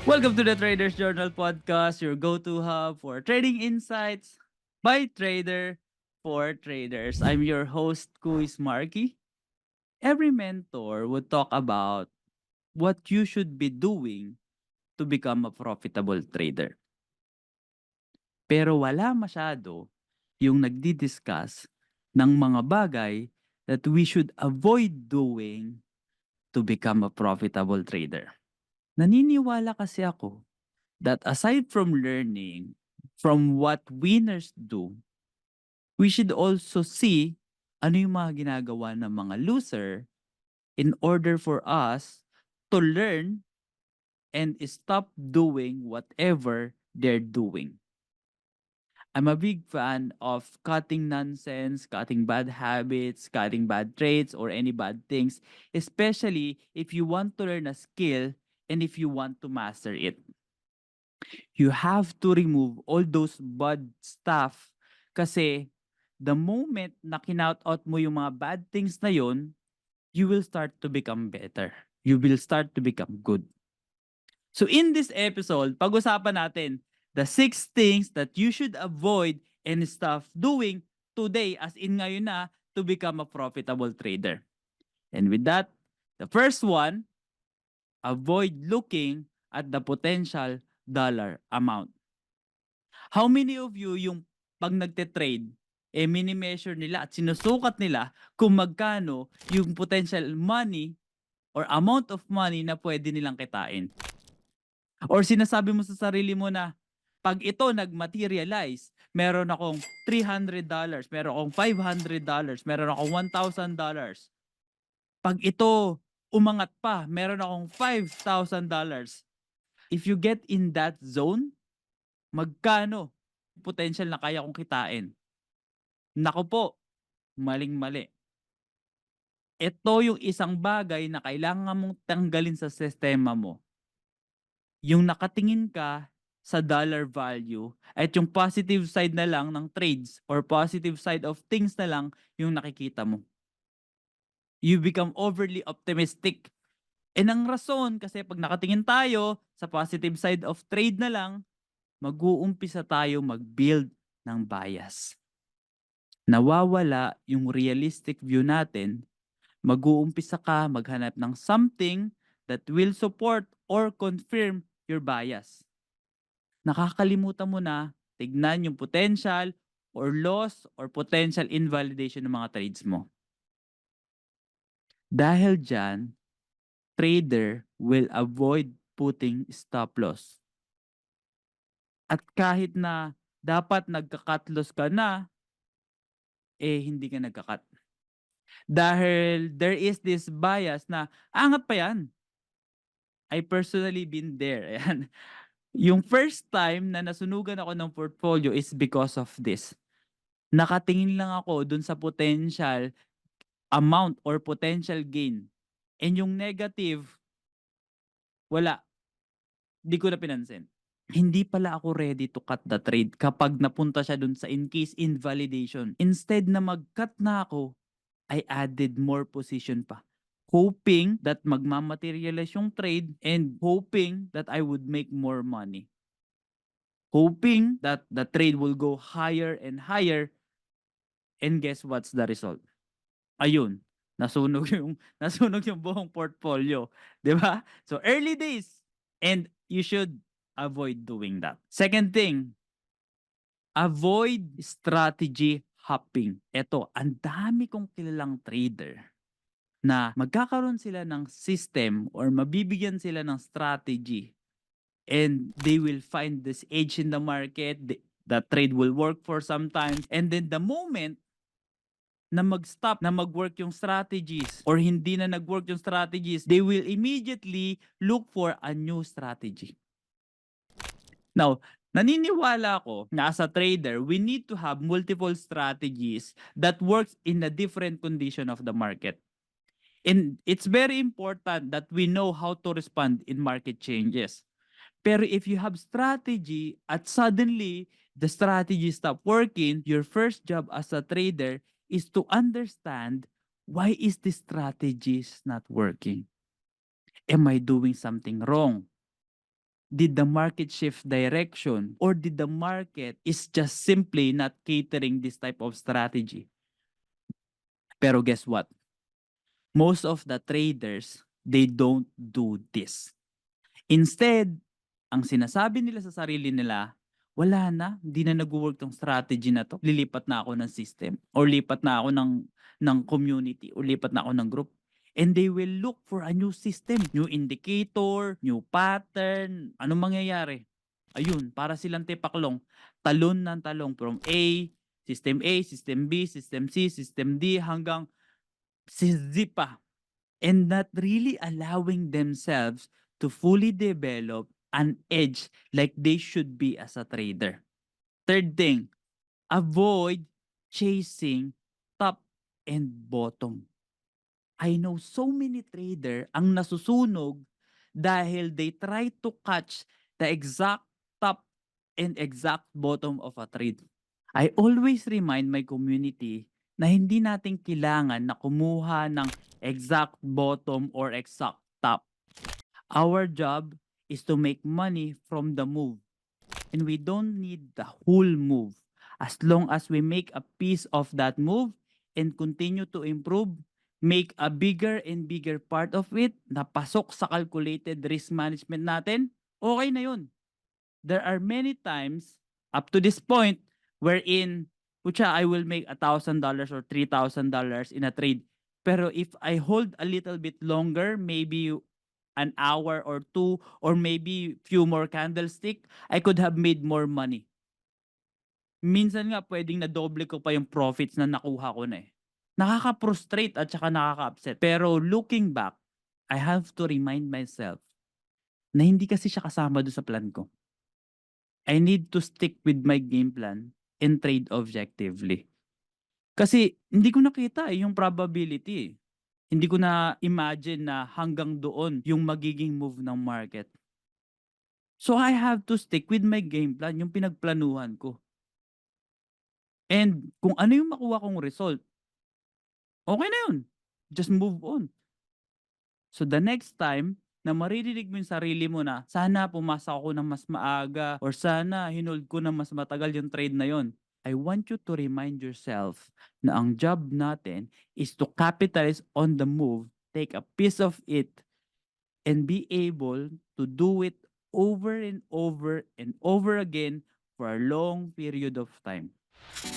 Welcome to the Traders Journal podcast, your go-to hub for trading insights by trader for traders. I'm your host, Kuis Marky. Every mentor would talk about what you should be doing to become a profitable trader. Pero wala masyado yung nagdi-discuss ng mga bagay that we should avoid doing to become a profitable trader. Naniniwala kasi ako that aside from learning from what winners do, we should also see ano yung mga ginagawa ng mga loser in order for us to learn and stop doing whatever they're doing. I'm a big fan of cutting nonsense, cutting bad habits, cutting bad traits, or any bad things, especially if you want to learn a skill and if you want to master it. You have to remove all those bad stuff kasi the moment na kinout-out mo yung mga bad things na yon, you will start to become better. You will start to become good. So in this episode, pag-usapan natin the 6 things that you should avoid and stop doing today as in ngayon na to become a profitable trader. And with that, the first one, avoid looking at the potential dollar amount. How many of you yung pag nagte-trade, mini-measure nila at sinusukat nila kung magkano yung potential money or amount of money na pwede nilang kitain? Or sinasabi mo sa sarili mo na pag ito nag-materialize, meron akong $300, meron akong $500, meron akong $1,000. Pag ito umangat pa, meron akong $5,000. If you get in that zone, magkano potential na kaya kong kitain? Naku po, maling-mali. Ito yung isang bagay na kailangan mong tanggalin sa sistema mo. Yung nakatingin ka sa dollar value at yung positive side na lang ng trades or positive side of things na lang yung nakikita mo. You become overly optimistic. And ang rason kasi pag nakatingin tayo sa positive side of trade na lang, mag-uumpisa tayo mag-build ng bias. Nawawala yung realistic view natin, mag-uumpisa ka maghanap ng something that will support or confirm your bias. Nakakalimutan mo na tignan yung potential or loss or potential invalidation ng mga trades mo. Dahil dyan, trader will avoid putting stop loss. At kahit na dapat nagka-cut loss ka na, hindi ka nagka-cut. Dahil there is this bias na angat pa yan. I personally been there. Ayan. Yung first time na nasunugan ako ng portfolio is because of this. Nakatingin lang ako dun sa potential amount or potential gain. And yung negative, wala. Di ko na pinansin. Hindi pala ako ready to cut the trade kapag napunta siya dun sa in case invalidation. Instead na mag-cut na ako, I added more position pa. Hoping that magmamaterialize yung trade and hoping that I would make more money. Hoping that the trade will go higher and higher. And guess what's the result? Ayun, nasunog yung nasunog yung buong portfolio, 'di ba? So early days and you should avoid doing that. Second thing, avoid strategy hopping. Ito, ang dami kong kilalang trader na magkakaroon sila ng system or mabibigyan sila ng strategy and they will find this edge in the market, the trade will work for some time, and then the moment na mag-stop, na mag-work yung strategies or hindi na nag-work yung strategies, they will immediately look for a new strategy. Now, naniniwala ako na as a trader, we need to have multiple strategies that works in a different condition of the market. And it's very important that we know how to respond in market changes. Pero if you have strategy at suddenly the strategy stop working, your first job as a trader is to understand why is this strategy not working? Am I doing something wrong? Did the market shift direction, or did the market is just simply not catering this type of strategy? Pero guess what? Most of the traders, they don't do this. Instead, ang sinasabi nila sa sarili nila, wala na, hindi na nag-work tong strategy na to. Lilipat na ako ng system, or lipat na ako ng community, or lipat na ako ng group. And they will look for a new system, new indicator, new pattern. Anong mangyayari? Ayun, para silang tipaklong. Talon ng talong from A, System B, System C, System D, hanggang si Z pa. And not really allowing themselves to fully develop an edge like they should be as a trader. Third thing, avoid chasing top and bottom. I know so many trader ang nasusunog dahil they try to catch the exact top and exact bottom of a trade. I always remind my community na hindi natin kailangan na kumuha ng exact bottom or exact top. Our job is to make money from the move. And we don't need the whole move. As long as we make a piece of that move and continue to improve, make a bigger and bigger part of it na pasok sa calculated risk management natin, okay na yun. There are many times up to this point wherein I will make $1,000 or $3,000 in a trade. Pero if I hold a little bit longer, maybe an hour or two, or maybe few more candlestick, I could have made more money. Minsan nga pwedeng na doble ko pa yung profits na nakuha ko na eh. Nakaka-frustrate at saka nakaka-upset. Pero looking back, I have to remind myself na hindi kasi siya kasama doon sa plan ko. I need to stick with my game plan and trade objectively. Kasi hindi ko nakita yung probability eh. Hindi ko na imagine na hanggang doon yung magiging move ng market. So I have to stick with my game plan, yung pinagplanuhan ko. And kung ano yung makuha kong result, okay na yun. Just move on. So the next time na maririnig mo yung sarili mo na sana pumasa ako ng mas maaga or sana hinold ko ng mas matagal yung trade na yon, I want you to remind yourself na ang job natin is to capitalize on the move, take a piece of it, and be able to do it over and over and over again for a long period of time.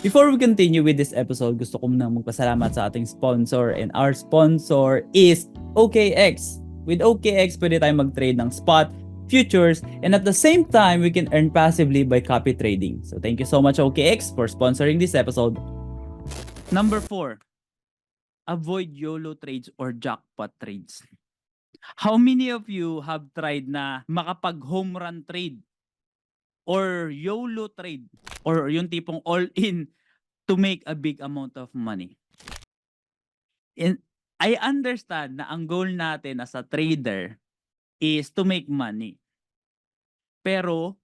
Before we continue with this episode, gusto ko muna magpasalamat sa ating sponsor, and our sponsor is OKX. With OKX, pwede tayong mag-trade ng spot, futures, and at the same time, we can earn passively by copy trading. So thank you so much OKX for sponsoring this episode. Number 4, avoid YOLO trades or jackpot trades. How many of you have tried na makapag home run trade or YOLO trade or yung tipong all-in to make a big amount of money? And I understand na ang goal natin as a trader is to make money. Pero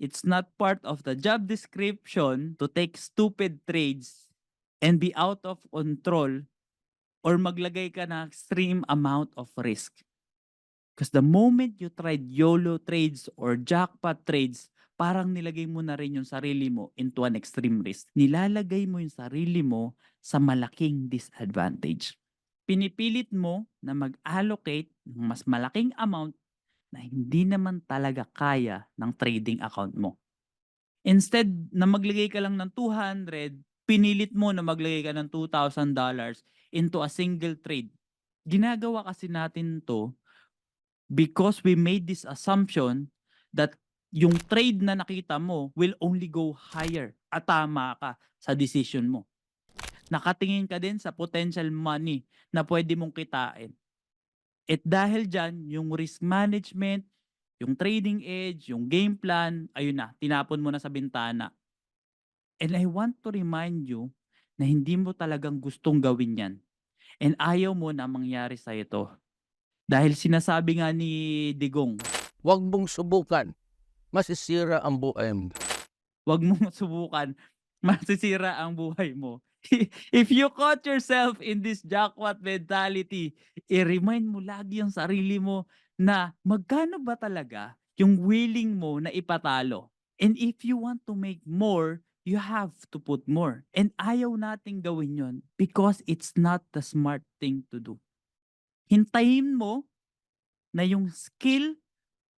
it's not part of the job description to take stupid trades and be out of control or maglagay ka ng extreme amount of risk. Because the moment you tried YOLO trades or jackpot trades, parang nilagay mo na rin yung sarili mo into an extreme risk. Nilalagay mo yung sarili mo sa malaking disadvantage. Pinipilit mo na mag-allocate ng mas malaking amount na hindi naman talaga kaya ng trading account mo. Instead na maglagay ka lang ng 200, pinilit mo na maglagay ka ng $2,000 into a single trade. Ginagawa kasi natin to because we made this assumption that yung trade na nakita mo will only go higher at tama ka sa decision mo. Nakatingin ka din sa potential money na pwede mong kitain. At dahil dyan, yung risk management, yung trading edge, yung game plan, ayun na, tinapon mo na sa bintana. And I want to remind you na hindi mo talagang gustong gawin yan. And ayaw mo na mangyari sa ito. Dahil sinasabi nga ni Digong, huwag mong subukan, masisira ang buhay mo. Huwag mong subukan, masisira ang buhay mo. If you caught yourself in this jackpot mentality, i-remind mo lagi yung sarili mo na magkano ba talaga Yung willing mo na ipatalo. And if you want to make more, you have to put more. And ayaw nating gawin yon because it's not the smart thing to do. Hintayin mo na yung skill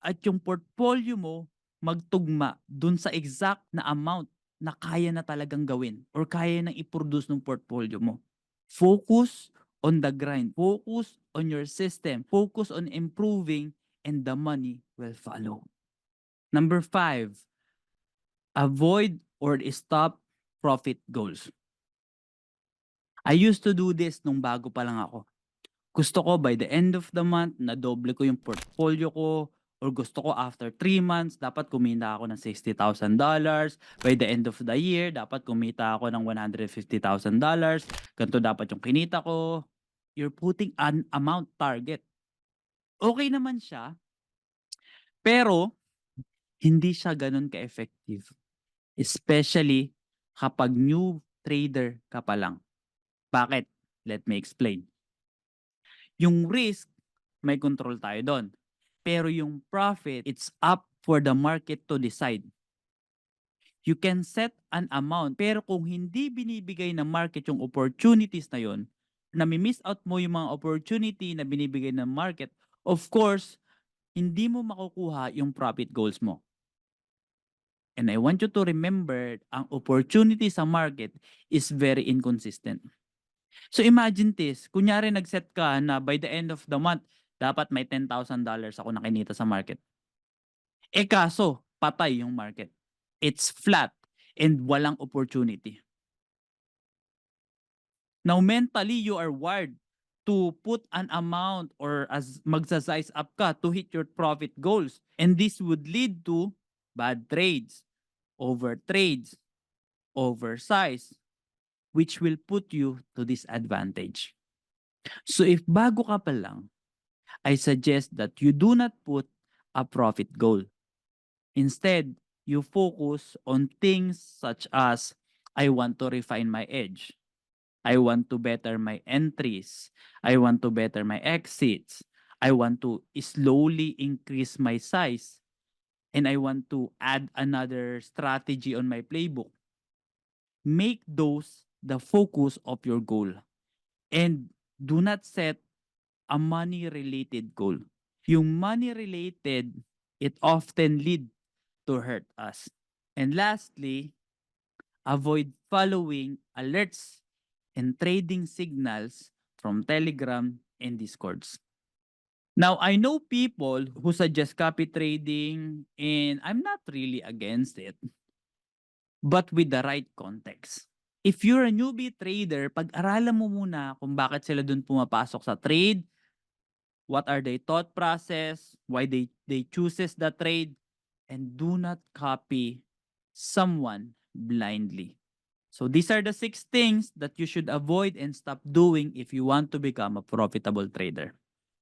at yung portfolio mo magtugma dun sa exact na amount na kaya na talagang gawin or kaya nang i-produce ng portfolio mo. Focus on the grind. Focus on your system. Focus on improving and the money will follow. Number 5, avoid or stop profit goals. I used to do this nung bago pa lang ako. Gusto ko by the end of the month na doble ko yung portfolio ko, or gusto ko after 3 months dapat kumita ako ng $60,000. By the end of the year dapat kumita ako ng $150,000. Ganito dapat yung kinita ko. You're putting an amount target. Okay naman siya, pero hindi siya ganun ka-effective. Especially kapag new trader ka pa lang. Bakit? Let me explain. Yung risk, may control tayo doon. Pero yung profit, it's up for the market to decide. You can set an amount, pero kung hindi binibigay ng market yung opportunities na yon, nami-miss out mo yung mga opportunity na binibigay ng market, of course, hindi mo makukuha yung profit goals mo. And I want you to remember, ang opportunity sa market is very inconsistent. So imagine this, kunyari nag-set ka na by the end of the month, dapat may $10,000 ako nakinita sa market. Kaso, patay yung market. It's flat and walang opportunity. Now, mentally, you are wired to put an amount or as magsa-size up ka to hit your profit goals. And this would lead to bad trades, over trades, oversize, which will put you to disadvantage. So if bago ka pa lang, I suggest that you do not put a profit goal. Instead, you focus on things such as, I want to refine my edge. I want to better my entries. I want to better my exits. I want to slowly increase my size. And I want to add another strategy on my playbook. Make those the focus of your goal. And do not set a money-related goal. Yung money-related, it often lead to hurt us. And lastly, avoid following alerts and trading signals from Telegram and Discords. Now, I know people who suggest copy trading, and I'm not really against it, but with the right context. If you're a newbie trader, pag-aralan mo muna kung bakit sila dun pumapasok sa trade, what are their thought process, why they chooses the trade, and do not copy someone blindly. So these are the 6 things that you should avoid and stop doing if you want to become a profitable trader.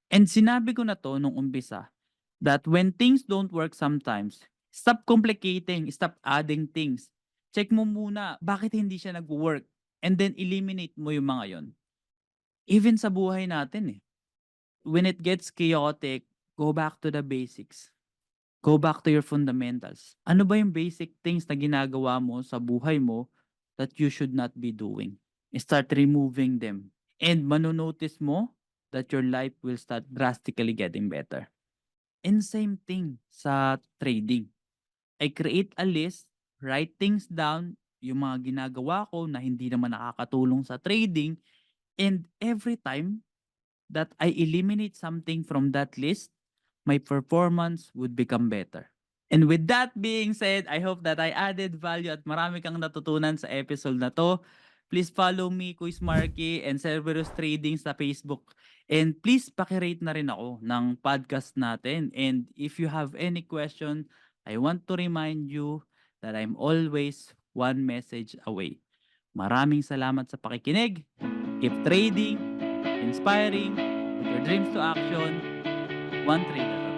And sinabi ko na to nung umpisa that when things don't work sometimes, stop complicating, stop adding things. Check mo muna bakit hindi siya nag-work and then eliminate mo yung mga yon. Even sa buhay natin when it gets chaotic, go back to the basics. Go back to your fundamentals. Ano ba yung basic things na ginagawa mo sa buhay mo that you should not be doing? Start removing them. And manonotice mo that your life will start drastically getting better. And same thing sa trading. I create a list, write things down, yung mga ginagawa ko na hindi naman nakakatulong sa trading, and every time that I eliminate something from that list, my performance would become better. And with that being said, I hope that I added value at marami kang natutunan sa episode na to. Please follow me, Quiz Marky, and Cerberus Trading sa Facebook. And please pakirate na rin ako ng podcast natin. And if you have any question, I want to remind you that I'm always one message away. Maraming salamat sa pakikinig. Keep trading, inspiring, put your dreams to action, one trader.